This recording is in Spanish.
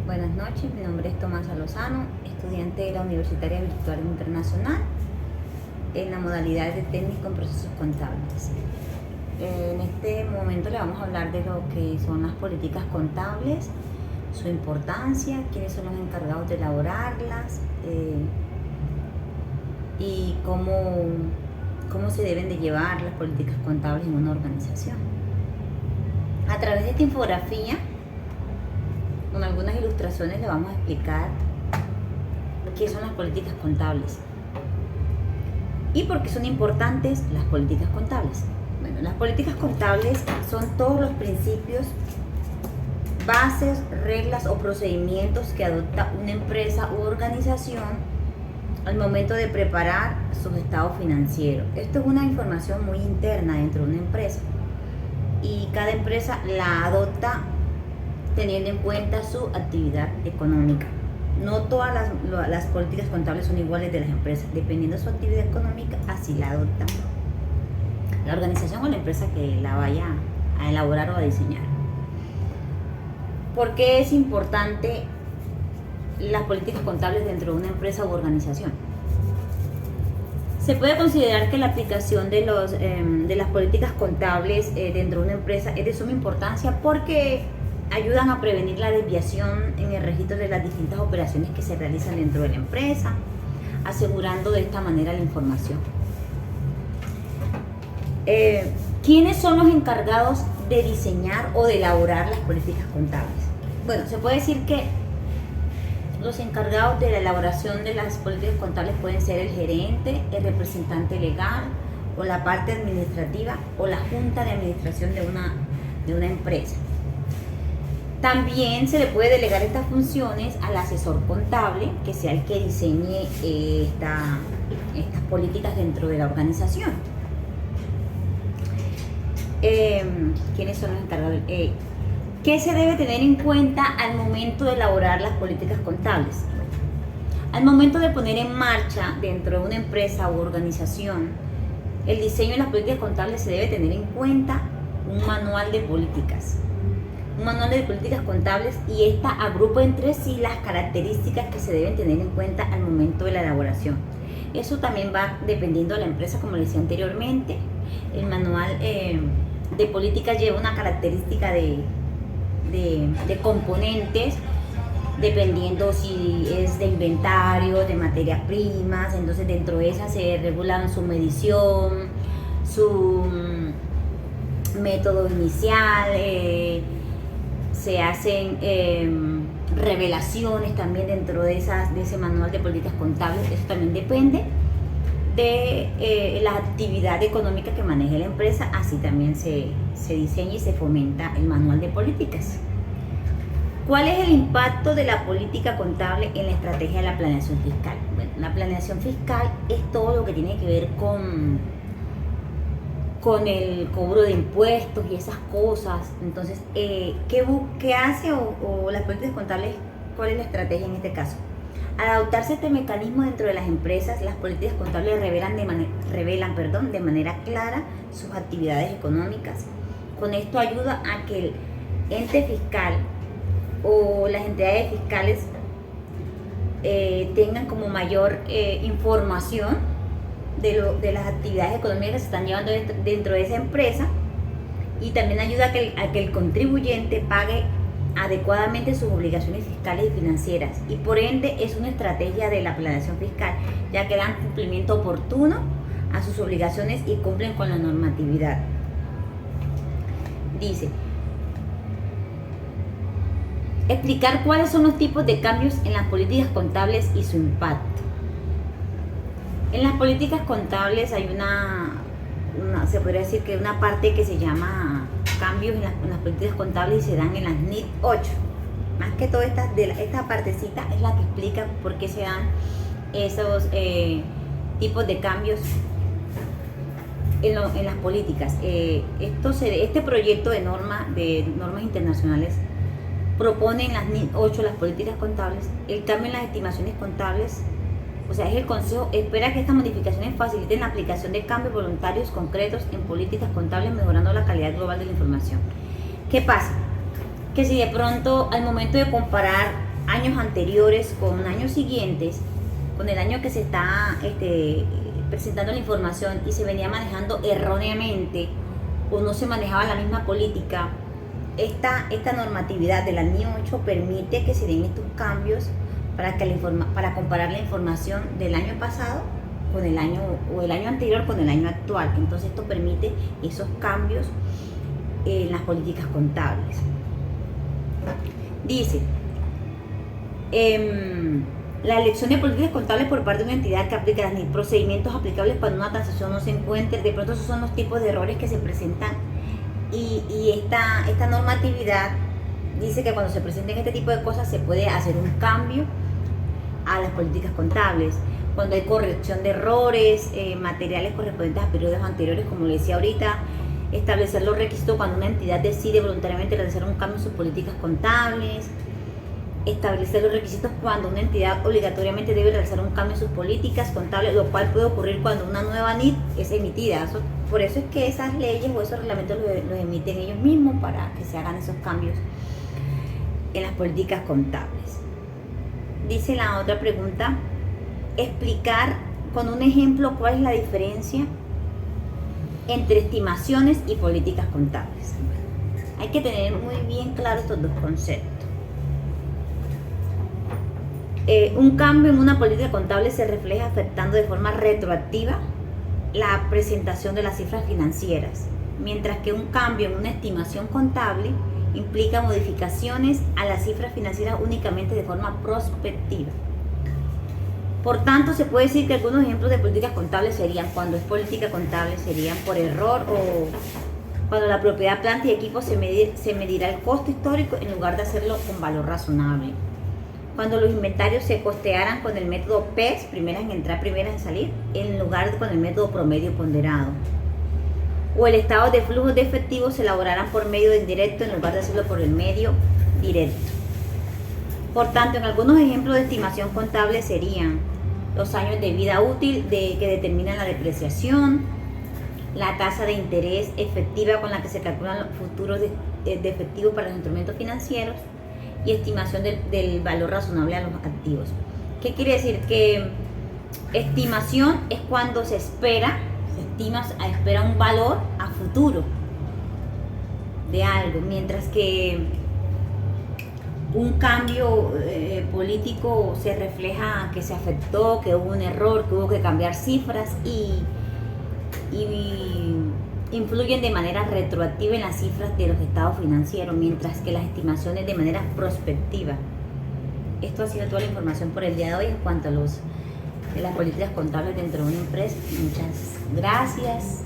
Buenas noches, mi nombre es Tomasa Lozano, estudiante de la Universitaria Virtual Internacional en la modalidad de técnico en procesos contables. En este momento le vamos a hablar de lo que son las políticas contables, su importancia, quiénes son los encargados de elaborarlas y cómo se deben de llevar las políticas contables en una organización. A través de esta infografía, con algunas ilustraciones, le vamos a explicar qué son las políticas contables y por qué son importantes las políticas contables. Bueno, las políticas contables son todos los principios, bases, reglas o procedimientos que adopta una empresa u organización al momento de preparar sus estados financieros. Esto es una información muy interna dentro de una empresa y cada empresa la adopta teniendo en cuenta su actividad económica. No todas las políticas contables son iguales de las empresas, dependiendo de su actividad económica, así la adopta la organización o la empresa que la vaya a elaborar o a diseñar. ¿Por qué es importante las políticas contables dentro de una empresa u organización? Se puede considerar que la aplicación de las políticas contables dentro de una empresa es de suma importancia porque ayudan a prevenir la desviación en el registro de las distintas operaciones que se realizan dentro de la empresa, asegurando de esta manera la información. ¿Quiénes son los encargados de diseñar o de elaborar las políticas contables? Bueno, se puede decir que los encargados de la elaboración de las políticas contables pueden ser el gerente, el representante legal o la parte administrativa o la junta de administración de una empresa. También se le puede delegar estas funciones al asesor contable, que sea el que diseñe estas políticas dentro de la organización. ¿Quiénes son los encargados? ¿Qué se debe tener en cuenta al momento de elaborar las políticas contables? Al momento de poner en marcha dentro de una empresa u organización el diseño de las políticas contables, se debe tener en cuenta un manual de políticas. Un manual de políticas contables, y esta agrupa entre sí las características que se deben tener en cuenta al momento de la elaboración. Eso también va dependiendo de la empresa, como les decía anteriormente. El manual de políticas lleva una característica de componentes, dependiendo si es de inventario, de materias primas. Entonces dentro de esas se regulan su medición, su método inicial, se hacen revelaciones también dentro de ese manual de políticas contables. Eso también depende de la actividad económica que maneje la empresa. Así también se diseña y se fomenta el manual de políticas. ¿Cuál es el impacto de la política contable en la estrategia de la planeación fiscal? Bueno, la planeación fiscal es todo lo que tiene que ver con el cobro de impuestos y esas cosas. Entonces, ¿qué hace o las políticas contables? ¿Cuál es la estrategia en este caso? Al adoptarse este mecanismo dentro de las empresas, las políticas contables revelan de manera clara sus actividades económicas. Con esto ayuda a que el ente fiscal o las entidades fiscales tengan como mayor información de las actividades económicas que se están llevando dentro de esa empresa, y también ayuda a que el contribuyente pague adecuadamente sus obligaciones fiscales y financieras, y por ende es una estrategia de la planeación fiscal, ya que dan cumplimiento oportuno a sus obligaciones y cumplen con la normatividad. Dice, explicar cuáles son los tipos de cambios en las políticas contables y su impacto. En las políticas contables hay se podría decir que una parte que se llama cambios en las políticas contables, y se dan en las NIT 8. Más que todo esta partecita es la que explica por qué se dan esos tipos de cambios en las políticas. Este proyecto de normas internacionales propone en las NIT 8, las políticas contables, el cambio en las estimaciones contables. O sea, el Consejo espera que estas modificaciones faciliten la aplicación de cambios voluntarios concretos en políticas contables, mejorando la calidad global de la información. ¿Qué pasa? Que si de pronto al momento de comparar años anteriores con años siguientes, con el año que se está presentando la información y se venía manejando erróneamente o no se manejaba la misma política, esta normatividad de la NIO 8 permite que se den estos cambios para comparar la información del año pasado con el año anterior con el año actual. Entonces esto permite esos cambios en las políticas contables. Dice, la elección de políticas contables por parte de una entidad que aplica los procedimientos aplicables cuando una transacción no se encuentre. De pronto esos son los tipos de errores que se presentan y esta normatividad dice que cuando se presenten este tipo de cosas se puede hacer un cambio a las políticas contables. Cuando hay corrección de errores materiales correspondientes a periodos anteriores, como le decía ahorita, establecer los requisitos cuando una entidad decide voluntariamente realizar un cambio en sus políticas contables, establecer los requisitos cuando una entidad obligatoriamente debe realizar un cambio en sus políticas contables, lo cual puede ocurrir cuando una nueva NIT es emitida. Por eso es que esas leyes o esos reglamentos los emiten ellos mismos para que se hagan esos cambios en las políticas contables. Dice la otra pregunta, explicar con un ejemplo cuál es la diferencia entre estimaciones y políticas contables. Hay que tener muy bien claro estos dos conceptos. Un cambio en una política contable se refleja afectando de forma retroactiva la presentación de las cifras financieras, mientras que un cambio en una estimación contable implica modificaciones a las cifras financieras únicamente de forma prospectiva. Por tanto, se puede decir que algunos ejemplos de políticas contables serían, cuando es política contable, serían por error o cuando la propiedad, planta y equipo se medirá el costo histórico en lugar de hacerlo con valor razonable. Cuando los inventarios se costearan con el método PES, primeras en entrar, primeras en salir, en lugar de con el método promedio ponderado. O el estado de flujos de efectivo se elaborarán por medio de indirecto en lugar de hacerlo por el medio directo. Por tanto, en algunos ejemplos de estimación contable serían los años de vida útil que determinan la depreciación, la tasa de interés efectiva con la que se calculan los futuros de efectivo para los instrumentos financieros y estimación del valor razonable a los activos. ¿Qué quiere decir? Que estimación es cuando se espera un valor a futuro de algo, mientras que un cambio político se refleja que se afectó, que hubo un error, que hubo que cambiar cifras y influyen de manera retroactiva en las cifras de los estados financieros, mientras que las estimaciones de manera prospectiva. Esto ha sido toda la información por el día de hoy en cuanto a las políticas contables dentro de una empresa. Muchas gracias.